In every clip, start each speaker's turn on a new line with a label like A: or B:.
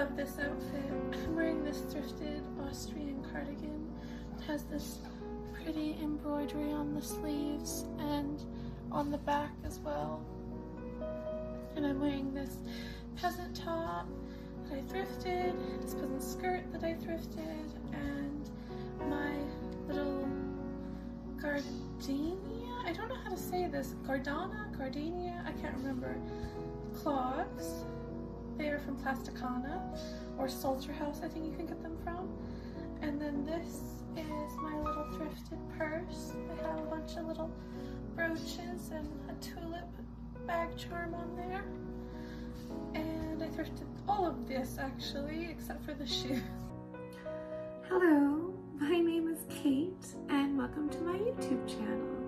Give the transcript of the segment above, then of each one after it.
A: love this outfit. I'm wearing this thrifted Austrian cardigan. It has this pretty embroidery on the sleeves and on the back as well. And I'm wearing this peasant top that I thrifted, this peasant skirt that I thrifted, and my little gardenia, I don't know how to say this, gardenia, I can't remember, clogs. They are from Plasticana or Salter House, I think you can get them from. And then this is my little thrifted purse. I have a bunch of little brooches and a tulip bag charm on there. And I thrifted all of this actually, except for the shoes. Hello, my name is Kate and welcome to my YouTube channel.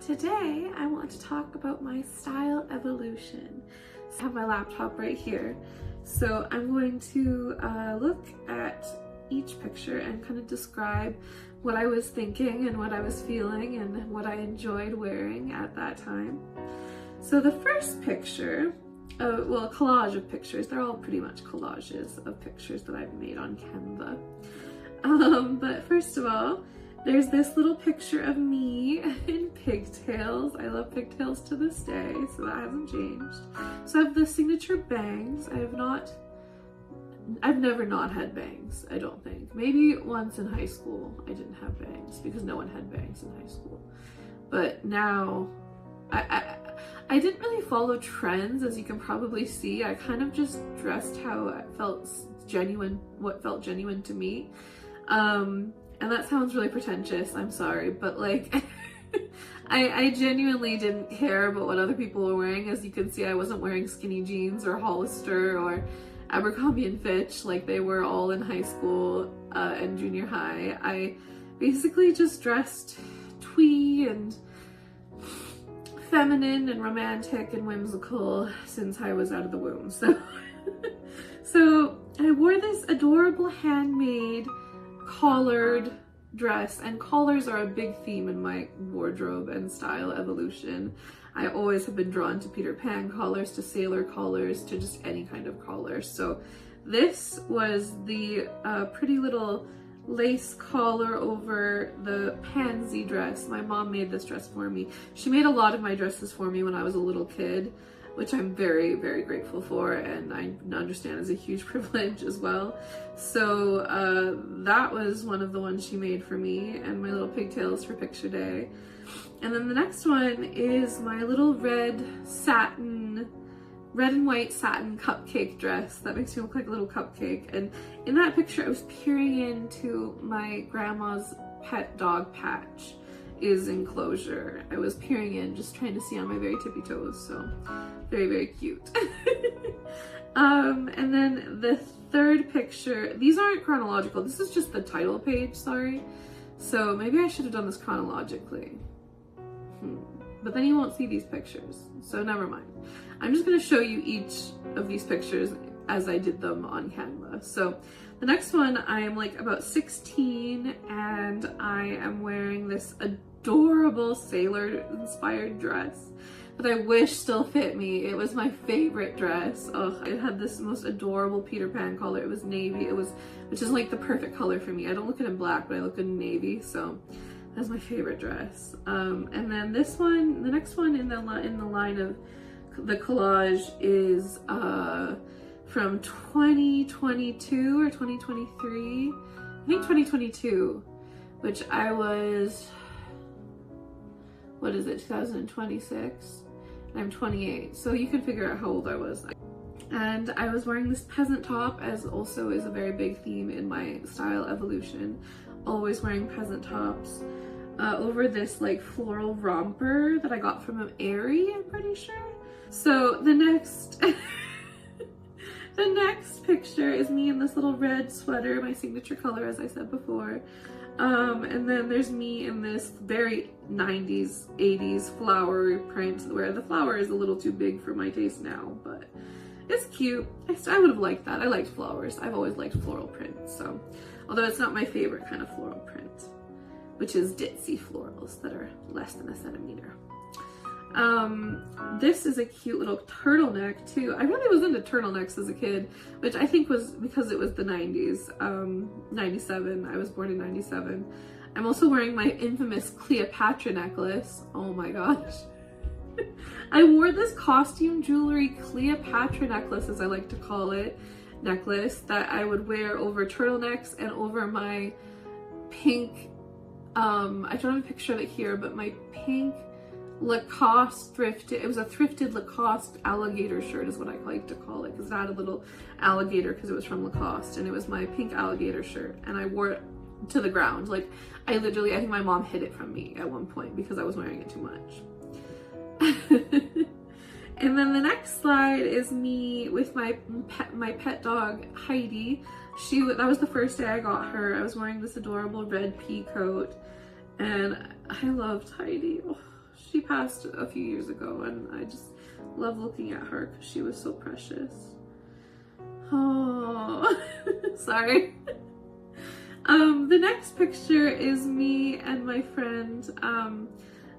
A: Today I want to talk about my style evolution. So I have my laptop right here. So I'm going to look at each picture and kind of describe what I was thinking and what I was feeling and what I enjoyed wearing at that time. So the first picture, well, a collage of pictures, they're all pretty much collages of pictures that I've made on Canva. But first of all, there's this little picture of me in pigtails. I love pigtails to this day, so that hasn't changed. So I have the signature bangs. I've never not had bangs, I don't think. Maybe once in high school I didn't have bangs because no one had bangs in high school. But now, I didn't really follow trends, as you can probably see. I kind of just dressed how it felt genuine, what felt genuine to me. And that sounds really pretentious, I'm sorry, but like, I genuinely didn't care about what other people were wearing. As you can see, I wasn't wearing skinny jeans or Hollister or Abercrombie and Fitch like they were all in high school and junior high. I basically just dressed twee and feminine and romantic and whimsical since I was out of the womb. So I wore this adorable handmade collared dress, and collars are a big theme in my wardrobe and style evolution. I always have been drawn to Peter Pan collars, to sailor collars, to just any kind of collar. So this was the pretty little lace collar over the pansy dress. My mom made this dress for me. She made a lot of my dresses for me when I was a little kid, which I'm very, very grateful for, and I understand is a huge privilege as well. So that was one of the ones she made for me, and my little pigtails for picture day. And then the next one is my little red and white satin cupcake dress that makes me look like a little cupcake. And in that picture I was peering into my grandma's pet dog Patch is enclosure. I was peering in, just trying to see on my very tippy toes, so very, very cute. And then the third picture, these aren't chronological, this is just the title page, sorry. So maybe I should have done this chronologically. But then you won't see these pictures, so never mind. I'm just gonna show you each of these pictures as I did them on Canva. So the next one, I am like about 16 and I am wearing this adorable sailor inspired dress that I wish still fit me. It was my favorite dress. Ugh, it had this most adorable Peter Pan color. It was navy, which is like the perfect color for me. I don't look good in black, but I look good in navy, so that's my favorite dress. And then this one, the next one in the line of the collage is from 2022 or 2023. I think 2022, which I was, what is it, 2026? And I'm 28, so you can figure out how old I was. And I was wearing this peasant top, as also is a very big theme in my style evolution. Always wearing peasant tops over this like floral romper that I got from Aerie, I'm pretty sure. So the next the next picture is me in this little red sweater, my signature color, as I said before. And then there's me in this very 90s, 80s flowery print, where the flower is a little too big for my taste now, but it's cute. I would have liked that. I liked flowers. I've always liked floral prints, so although it's not my favorite kind of floral print, which is ditzy florals that are less than a centimeter. This is a cute little turtleneck too. I really was into turtlenecks as a kid, which I think was because it was the 90s. 97, I was born in 97. I'm also wearing my infamous Cleopatra necklace. Oh my gosh. I wore this costume jewelry Cleopatra necklace, as I like to call it, necklace that I would wear over turtlenecks and over my pink, I don't have a picture of it here, but my pink Lacoste thrifted, it was a thrifted Lacoste alligator shirt is what I like to call it, because it had a little alligator because it was from Lacoste, and it was my pink alligator shirt, and I wore it to the ground. Like, I think my mom hid it from me at one point because I was wearing it too much. And then the next slide is me with my pet dog Heidi. That was the first day I got her. I was wearing this adorable red pea coat, and I loved Heidi. Oh, she passed a few years ago, and I just love looking at her because she was so precious. Oh, sorry. The next picture is me and my friend.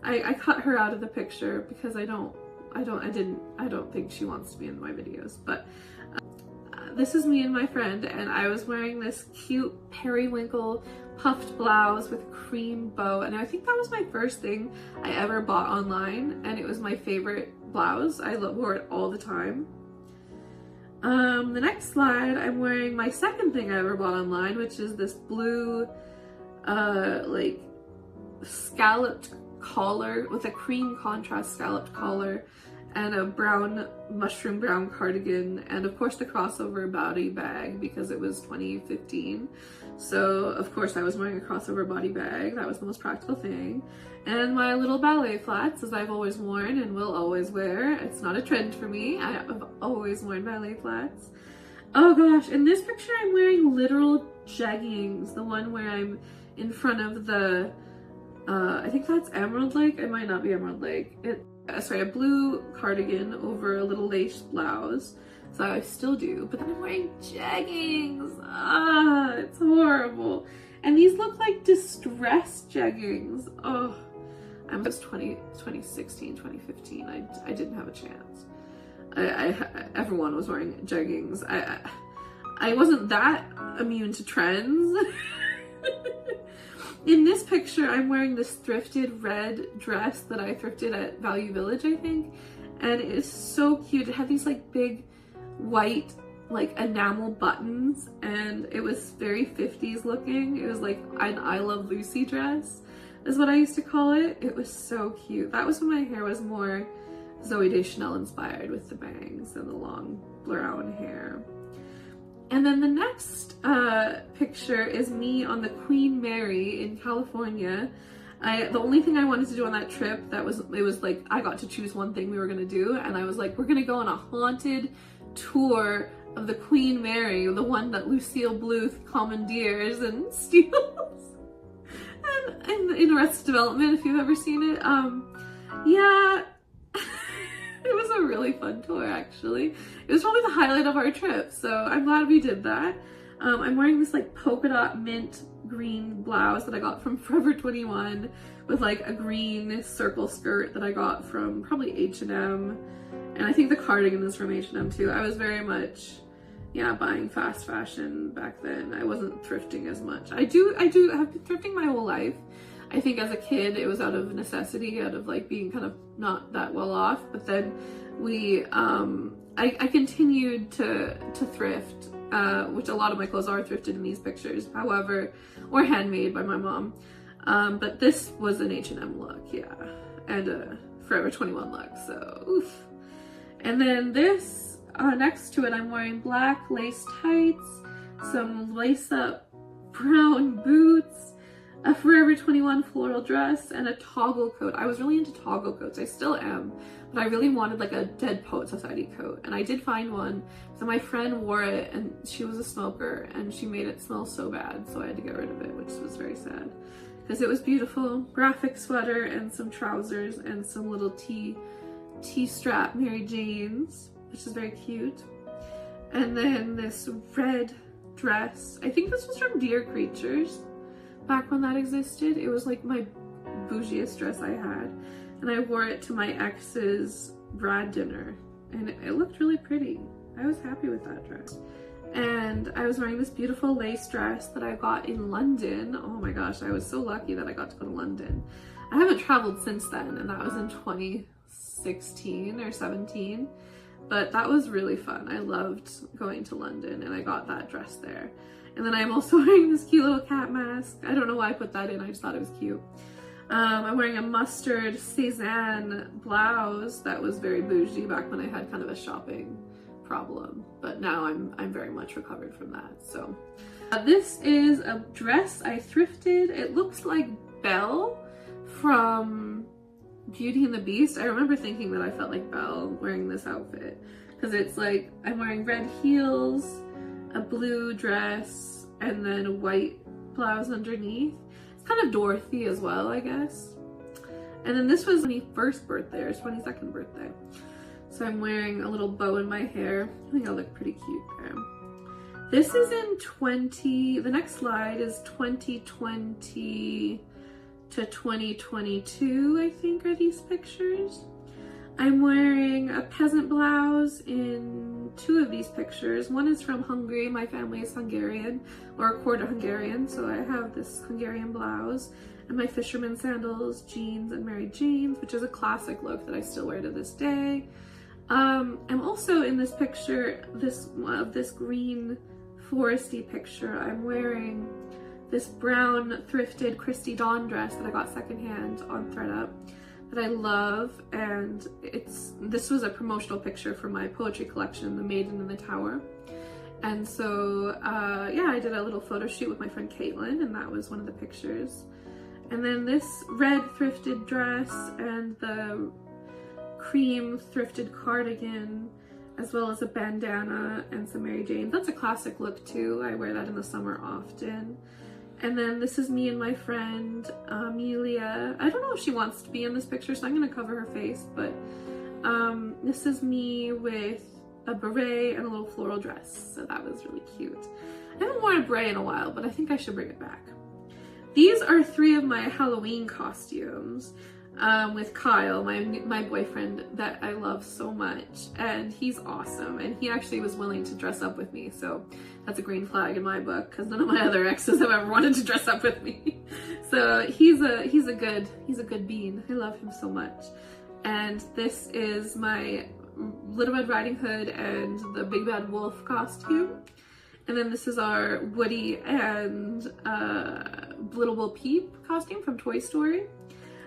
A: I cut her out of the picture because I don't think she wants to be in my videos, but this is me and my friend, and I was wearing this cute periwinkle puffed blouse with a cream bow, and I think that was my first thing I ever bought online, and it was my favorite blouse. I wore it all the time. The next slide, I'm wearing my second thing I ever bought online, which is this blue like scalloped collar with a cream contrast scalloped collar and a mushroom brown cardigan, and of course the crossover body bag because it was 2015. So of course I was wearing a crossover body bag. That was the most practical thing. And my little ballet flats, as I've always worn and will always wear. It's not a trend for me. I have always worn ballet flats. Oh gosh, in this picture I'm wearing literal jeggings. The one where I'm in front of the, I think that's Emerald Lake. It might not be Emerald Lake. A blue cardigan over a little lace blouse. So I still do, but then I'm wearing jeggings. Ah, it's horrible. And these look like distressed jeggings. Oh, I was 2016, 2015. I didn't have a chance. Everyone was wearing jeggings. I wasn't that immune to trends. In this picture, I'm wearing this thrifted red dress that I thrifted at Value Village, I think. And it is so cute. It had these like big white like enamel buttons, and it was very 50s looking. It was like an I Love Lucy dress is what I used to call it. It was so cute. That was when my hair was more Zooey Deschanel inspired, with the bangs and the long brown hair. And then the next picture is me on the Queen Mary in California. The only thing I wanted to do on that trip, it was like I got to choose one thing we were gonna do, and I was like, we're gonna go on a haunted tour of the Queen Mary, the one that Lucille Bluth commandeers and steals. And in Arrested Development, if you've ever seen it, yeah, it was a really fun tour actually. It was probably the highlight of our trip, so I'm glad we did that. I'm wearing this like polka dot mint green blouse that I got from Forever 21 with like a green circle skirt that I got from probably H&M. And I think the cardigan is from H&M too. I was very much, yeah, buying fast fashion back then. I wasn't thrifting as much. I have been thrifting my whole life. I think as a kid, it was out of necessity, out of like being kind of not that well off. But then I continued to thrift, which a lot of my clothes are thrifted in these pictures, however, or handmade by my mom. But this was an H&M look, yeah, and a Forever 21 look, so oof. And then this, next to it, I'm wearing black lace tights, some lace-up brown boots, a Forever 21 floral dress, and a toggle coat. I was really into toggle coats. I still am, but I really wanted like a Dead Poet Society coat, and I did find one. So my friend wore it, and she was a smoker, and she made it smell so bad, so I had to get rid of it, which was very sad because it was beautiful. Graphic sweater and some trousers and some little T-strap Mary Janes, which is very cute. And then this red dress. I think this was from Dear Creatures back when that existed. It was like my bougiest dress I had. and I wore it to my ex's grad dinner, and it looked really pretty. I was happy with that dress. And I was wearing this beautiful lace dress that I got in London. Oh my gosh, I was so lucky that I got to go to London. I haven't traveled since then, and that was in 2016 or 17. But that was really fun. I loved going to London, and I got that dress there. And then I'm also wearing this cute little cat mask. I don't know why I put that in, I just thought it was cute. I'm wearing a mustard Cézanne blouse that was very bougie back when I had kind of a shopping problem, but now I'm very much recovered from that. So this is a dress I thrifted. It looks like Belle from Beauty and the Beast. I remember thinking that I felt like Belle wearing this outfit, because it's like I'm wearing red heels, a blue dress, and then a white blouse underneath. It's kind of Dorothy as well, I guess. And then this was my 21st birthday or 22nd birthday. So I'm wearing a little bow in my hair. I think I look pretty cute there. This is in the next slide is 2020 to 2022, I think, are these pictures. I'm wearing a peasant blouse in 2 of these pictures. One is from Hungary. My family is Hungarian, or a quarter Hungarian, so I have this Hungarian blouse and my fisherman sandals, jeans, and Mary Janes, which is a classic look that I still wear to this day. I'm also in this picture, this green foresty picture. I'm wearing this brown thrifted Christy Dawn dress that I got secondhand on ThreadUp that I love, and this was a promotional picture for my poetry collection, The Maiden in the Tower. And so yeah, I did a little photo shoot with my friend Caitlin, and that was one of the pictures. And then this red thrifted dress and the cream thrifted cardigan, as well as a bandana and some Mary Jane. That's a classic look too. I wear that in the summer often. And then this is me and my friend Amelia. I don't know if she wants to be in this picture, so I'm gonna cover her face, but this is me with a beret and a little floral dress, so that was really cute. I haven't worn a beret in a while, but I think I should bring it back. These are 3 of my Halloween costumes with Kyle, my boyfriend that I love so much, and he's awesome, and he actually was willing to dress up with me, so that's a green flag in my book, because none of my other exes have ever wanted to dress up with me. So he's a good bean. I love him so much. And this is my Little Red Riding Hood and the Big Bad Wolf costume. And then this is our Woody and Little Bo Peep costume from Toy Story.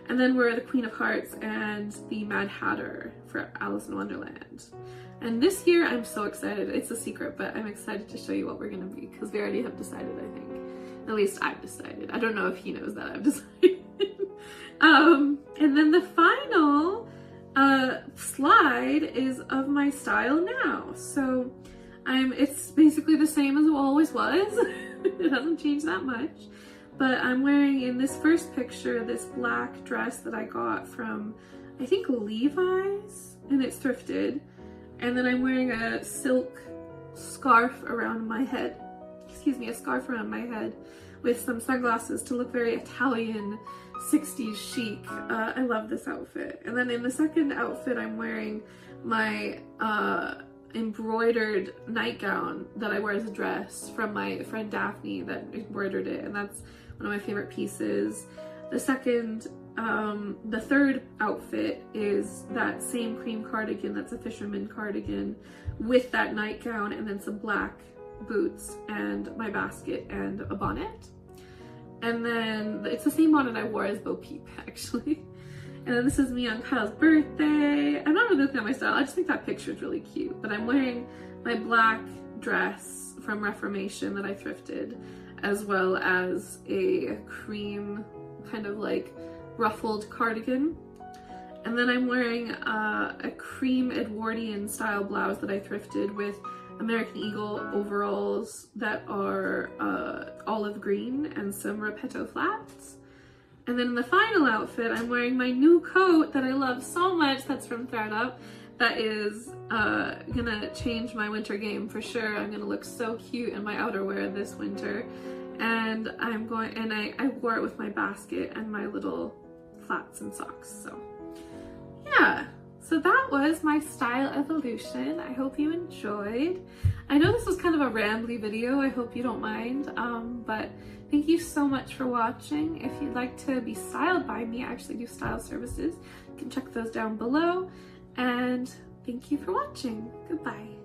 A: And then we're the Queen of Hearts and the Mad Hatter for Alice in Wonderland. And this year I'm so excited. It's a secret, but I'm excited to show you what we're gonna be, because we already have decided, I think. At least I've decided. I don't know if he knows that I've decided. And then the final slide is of my style now. So it's basically the same as it always was. It hasn't changed that much. But I'm wearing, in this first picture, this black dress that I got from, I think, Levi's, and it's thrifted. And then I'm wearing a silk scarf around my head, a scarf around my head with some sunglasses to look very Italian, 60s chic. I love this outfit. And then in the second outfit, I'm wearing my embroidered nightgown that I wear as a dress from my friend Daphne that embroidered it, and that's one of my favorite pieces. The third outfit is that same cream cardigan that's a fisherman cardigan with that nightgown, and then some black boots and my basket and a bonnet. And then it's the same bonnet I wore as Bo Peep, actually. And then this is me on Kyle's birthday. I'm not really looking at my style, I just think that picture is really cute. But I'm wearing my black dress from Reformation that I thrifted, as well as a cream kind of like ruffled cardigan. And then I'm wearing a cream Edwardian style blouse that I thrifted with American Eagle overalls that are olive green and some Repetto flats. And then in the final outfit, I'm wearing my new coat that I love so much, that's from ThreadUp, that is gonna change my winter game for sure. I'm gonna look so cute in my outerwear this winter. And I wore it with my basket and my little flats and socks. So yeah, so that was my style evolution. I hope you enjoyed. I know this was kind of a rambly video. I hope you don't mind, but thank you so much for watching. If you'd like to be styled by me, I actually do style services. You can check those down below. And thank you for watching. Goodbye.